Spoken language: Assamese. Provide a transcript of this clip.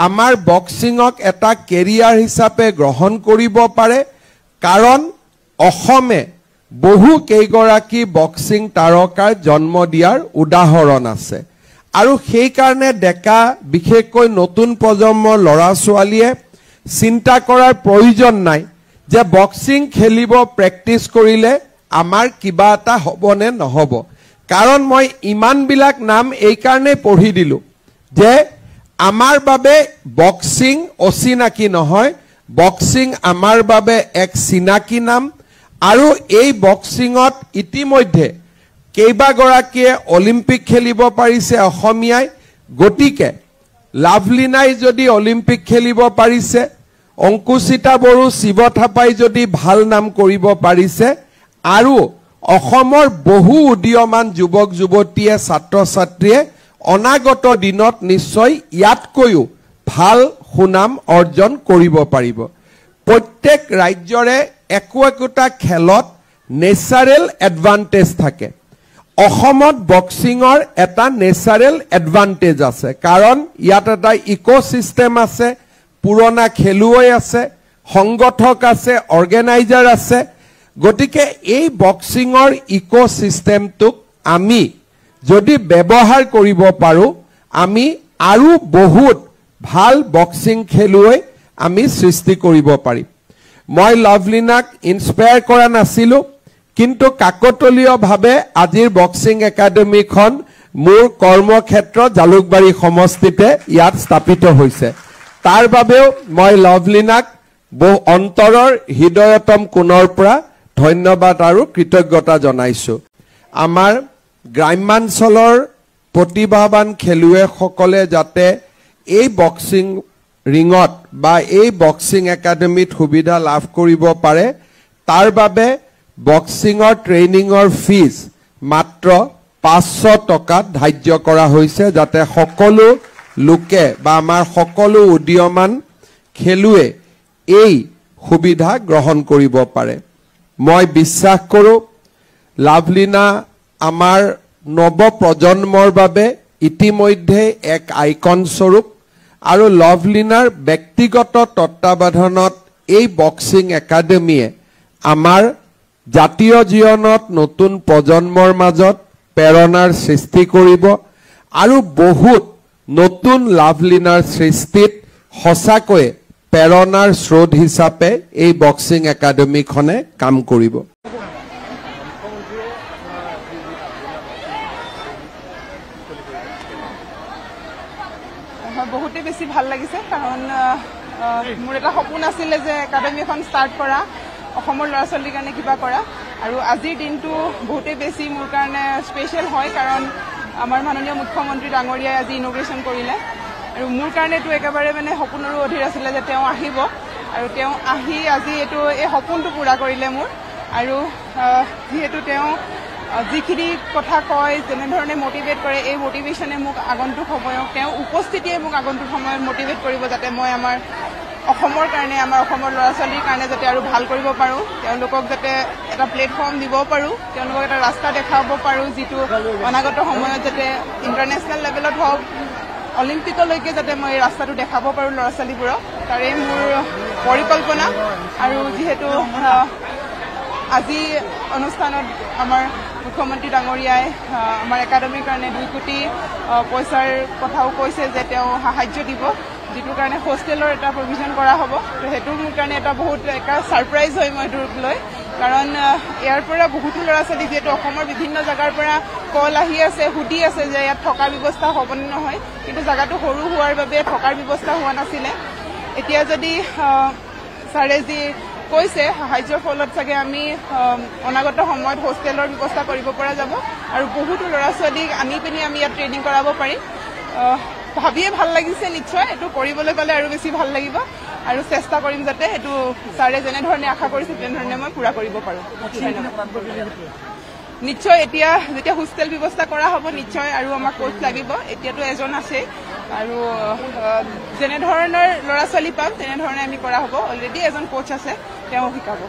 আমাৰ বক্সিংক এটা কেৰিয়াৰ হিচাপে গ্ৰহণ কৰিব পাৰে কাৰণ অসমে বহু কেইগৰাকী বক্সিং তাৰকাৰ জন্ম দিয়াৰ উদাহৰণ আছে আৰু সেই কাৰণে ডেকা বিশেষকৈ নতুন প্ৰজন্মৰ ল'ৰা ছোৱালীয়ে চিন্তা কৰাৰ প্ৰয়োজন নাই যে বক্সিং খেলিব প্ৰেক্টিছ কৰিলে আমাৰ কিবা এটা হ'বনে নহ'ব কাৰণ মই ইমানবিলাক নাম এই কাৰণে পঢ়ি দিলোঁ যে আমাৰ বাবে বক্সিং অচিনাকি নহয় বক্সিং আমাৰ বাবে এক চিনাকি নাম আৰু এই বক্সিঙত ইতিমধ্যে কেইবাগৰাকীয়ে অলিম্পিক খেলিব পাৰিছে অসমীয়াই গতিকে লাভলিনাই যদি অলিম্পিক খেলিব পাৰিছে অংকুচিতা বড়ো শিৱ থাপাই যদি ভাল নাম কৰিব পাৰিছে আৰু অসমৰ বহু উদীয়মান যুৱক যুৱতীয়ে ছাত্ৰ ছাত্ৰীয়ে অনাগত দিনত নিশ্চয় ইয়াতকৈও ভাল সুনাম অৰ্জন কৰিব পাৰিব প্ৰত্যেক ৰাজ্যৰে একোটা খেলত নেচাৰেল এডভান্টেজ থাকে অসমত বক্সিঙৰ এটা নেচাৰেল এডভান্টেজ আছে কাৰণ ইয়াত এটা ইকোসিস্টেম আছে পুৰণা খেলুৱৈ আছে সংগঠক আছে অৰ্গেনাইজাৰ আছে গতিকে এই বক্সিঙৰ ইকোসিস্টেমটোক আমি যদি ব্যৱহাৰ কৰিব পাৰো আমি আৰু বহুত ভাল বক্সিং খেলুৱৈ আমি সৃষ্টি কৰিব পাৰিম মই লাভলিনাক ইনস্পায়াৰ কৰা নাছিলো কিন্তু কাকতলীয়ভাৱে আজিৰ বক্সিং একাডেমীখন মোৰ কৰ্মক্ষেত্ৰ জালুকবাৰী সমষ্টিতে ইয়াত স্থাপিত হৈছে তাৰ বাবেও মই লাভলিনাক বহু অন্তৰৰ হৃদয়তম কোণৰ পৰা ধন্যবাদ আৰু কৃতজ্ঞতা জনাইছো আমাৰ গ্ৰামাঞ্চলৰ প্ৰতিভাৱান খেলুৱৈসকলে যাতে এই বক্সিং ৰিঙত বা এই বক্সিং একাডেমীত সুবিধা লাভ কৰিব পাৰে তাৰ বাবে বক্সিঙৰ ট্ৰেইনিঙৰ ফিজ মাত্ৰ 500 টকাত ধাৰ্য কৰা হৈছে যাতে সকলো লোকে বা আমাৰ সকলো উদীয়মান খেলুৱে এই সুবিধা গ্ৰহণ কৰিব পাৰে মই বিশ্বাস কৰোঁ লাভলিনা আমাৰ নৱ প্ৰজন্মৰ বাবে ইতিমধ্যে এক আইকন স্বৰূপ আৰু লাভলিনাৰ ব্যক্তিগত তত্ত্বাৱধানত এই বক্সিং একাডেমীয়ে আমাৰ জাতীয় জীৱনত নতুন প্ৰজন্মৰ মাজত প্ৰেৰণাৰ সৃষ্টি কৰিব আৰু বহুত নতুন লাভলিনাৰ সৃষ্টিত সঁচাকৈ প্ৰেৰণাৰ স্ৰোত হিচাপে এই বক্সিং একাডেমীখনে কাম কৰিব বহুতে বেছি ভাল লাগিছে কাৰণ মোৰ এটা সপোন আছিল যে একাডেমীখন ষ্টাৰ্ট কৰা অসমৰ ল'ৰা ছোৱালীৰ কাৰণে কিবা কৰা আৰু আজিৰ দিনটো বহুতে বেছি মোৰ কাৰণে স্পেচিয়েল হয় কাৰণ আমাৰ মাননীয় মুখ্যমন্ত্ৰী ডাঙৰীয়াই আজি ইনগ্ৰেশ্যন কৰিলে আৰু মোৰ কাৰণেতো একেবাৰে মানে সপোনৰো অধীৰ আছিলে যে তেওঁ আহিব আৰু তেওঁ আহি আজি এইটো এই সপোনটো পূৰা কৰিলে মোৰ আৰু যিহেতু তেওঁ যিখিনি কথা কয় যেনেধৰণে মটিভেট কৰে এই মটিভেশ্যনে মোক আগন্তুক সময়ত তেওঁ উপস্থিতিয়ে মোক আগন্তুক সময়ত মটিভেট কৰিব যাতে মই আমাৰ অসমৰ কাৰণে আমাৰ অসমৰ ল'ৰা ছোৱালীৰ কাৰণে যাতে আৰু ভাল কৰিব পাৰোঁ তেওঁলোকক যাতে এটা প্লেটফৰ্ম দিব পাৰোঁ তেওঁলোকক এটা ৰাস্তা দেখাব পাৰোঁ যিটো অনাগত সময়ত যাতে ইণ্টাৰনেশ্যনেল লেভেলত হওক অলিম্পিকলৈকে যাতে মই এই ৰাস্তাটো দেখাব পাৰোঁ ল'ৰা ছোৱালীবোৰক তাৰে মোৰ পৰিকল্পনা আৰু যিহেতু আজি অনুষ্ঠানত আমাৰ মুখ্যমন্ত্ৰী ডাঙৰীয়াই আমাৰ একাডেমীৰ কাৰণে 2 কোটি পইচাৰ কথাও কৈছে যে তেওঁ সাহায্য দিব যিটোৰ কাৰণে হোষ্টেলৰ এটা প্ৰভিজন কৰা হ'ব তো সেইটো মোৰ কাৰণে এটা বহুত এটা ছাৰপ্ৰাইজ হয় মই এইটোক লৈ কাৰণ ইয়াৰ পৰা বহুতো ল'ৰা ছোৱালী যিহেতু অসমৰ বিভিন্ন জেগাৰ পৰা কল আহি আছে সুধি আছে যে ইয়াত থকাৰ ব্যৱস্থা হ'বনে নহয় কিন্তু জেগাটো সৰু হোৱাৰ বাবে থকাৰ ব্যৱস্থা হোৱা নাছিলে এতিয়া যদি ছাৰে যি কৈছে সাহায্যৰ ফলত চাগে আমি অনাগত সময়ত হোষ্টেলৰ ব্যৱস্থা কৰিব পৰা যাব আৰু বহুতো ল'ৰা ছোৱালীক আনি পিনি আমি ইয়াত ট্ৰেইনিং কৰাব পাৰিম ভাবিয়ে ভাল লাগিছে নিশ্চয় এইটো কৰিবলৈ গ'লে আৰু বেছি ভাল লাগিব আৰু চেষ্টা কৰিম যাতে এইটো ছাৰে যেনেধৰণে আশা কৰিছে তেনেধৰণে মই পূৰা কৰিব পাৰোঁ নিশ্চয় এতিয়া যেতিয়া হোষ্টেল ব্যৱস্থা কৰা হ'ব নিশ্চয় আৰু আমাক কোচ লাগিব এতিয়াতো এজন আছে আৰু যেনেধৰণৰ ল'ৰা ছোৱালী পাম তেনেধৰণে আমি কৰা হ'ব অলৰেডি এজন কোচ আছে তেওঁ শিকাব